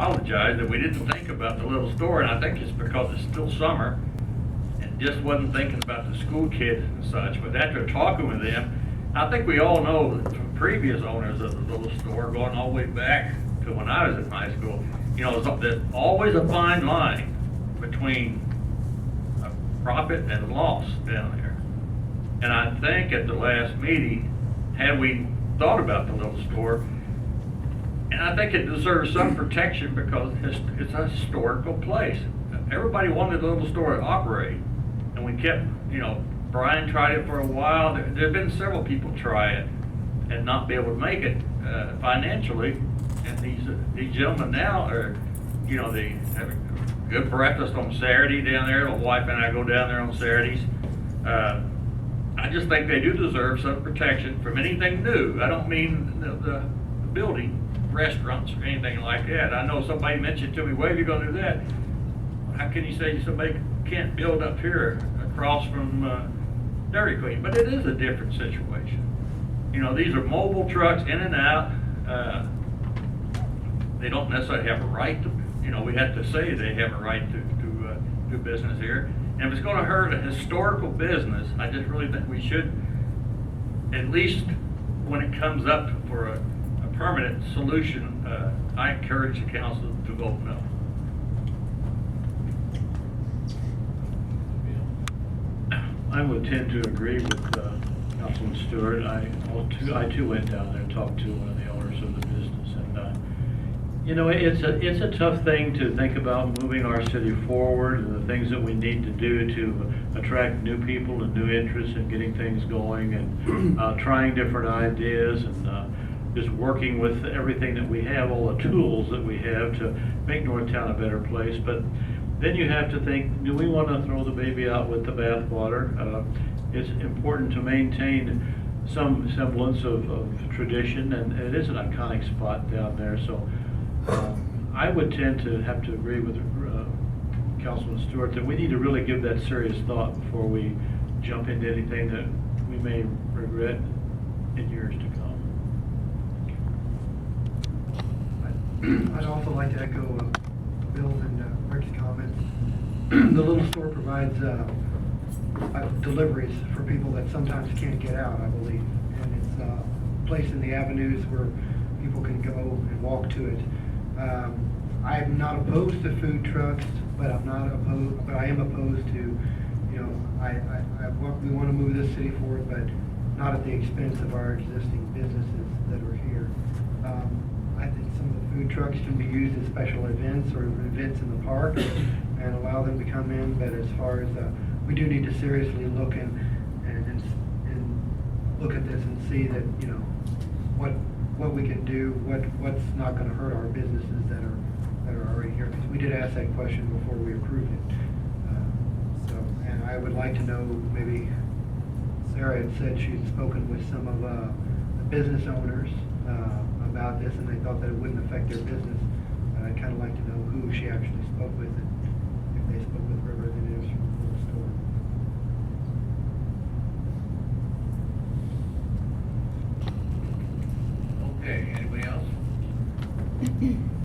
apologize that we didn't think about the little store, and I think it's because it's still summer, and just wasn't thinking about the school kids and such. But after talking with them, I think we all know that from previous owners of the little store, going all the way back to when I was in high school, you know, there's always a fine line between profit and loss down there. And I think at the last meeting, had we thought about the little store, and I think it deserves some protection because it's a historical place. Everybody wanted the little store to operate, and we kept, you know, Brian tried it for a while. There have been several people try it and not be able to make it financially. And these gentlemen now are, you know, they have a good breakfast on Saturday down there. My wife and I go down there on Saturdays. I just think they do deserve some protection from anything new. I don't mean the building, restaurants or anything like that. I know somebody mentioned to me, "Well, if you're going to do that, how can you say somebody can't build up here across from Dairy Queen?" But it is a different situation. You know, these are mobile trucks in and out. They don't necessarily have a right to, you know, we have to say they have a right to do business here. And if it's going to hurt a historical business, I just really think we should, at least when it comes up for a permanent solution, I encourage the council to vote no. I would tend to agree with Councilman Stewart. I too went down there and talked to one of the owners of the business, and you know, it's a tough thing to think about moving our city forward and the things that we need to do to attract new people and new interests and getting things going and trying different ideas and just working with everything that we have, all the tools that we have to make Northtown a better place. But then you have to think, do we want to throw the baby out with the bathwater? It's important to maintain some semblance of tradition, and it is an iconic spot down there. So I would tend to have to agree with Councilman Stewart that we need to really give that serious thought before we jump into anything that we may regret in years to come. I'd also like to echo Bill's and Rick's comments. The little store provides deliveries for people that sometimes can't get out, I believe. And it's a place in the avenues where people can go and walk to it. I'm not opposed to food trucks, but I am opposed to, you know, we want to move this city forward, but not at the expense of our existing businesses that are here. I think some of the food trucks can be used at special events or events in the park and allow them to come in, but as far as, we do need to seriously look and look at this and see that, you know, what we can do, what's not going to hurt our businesses that are already here. Because we did ask that question before we approved it. And I would like to know, maybe Sarah had said she'd spoken with some of the business owners about this, and they thought that it wouldn't affect their business. But I'd kind of like to know who she actually spoke with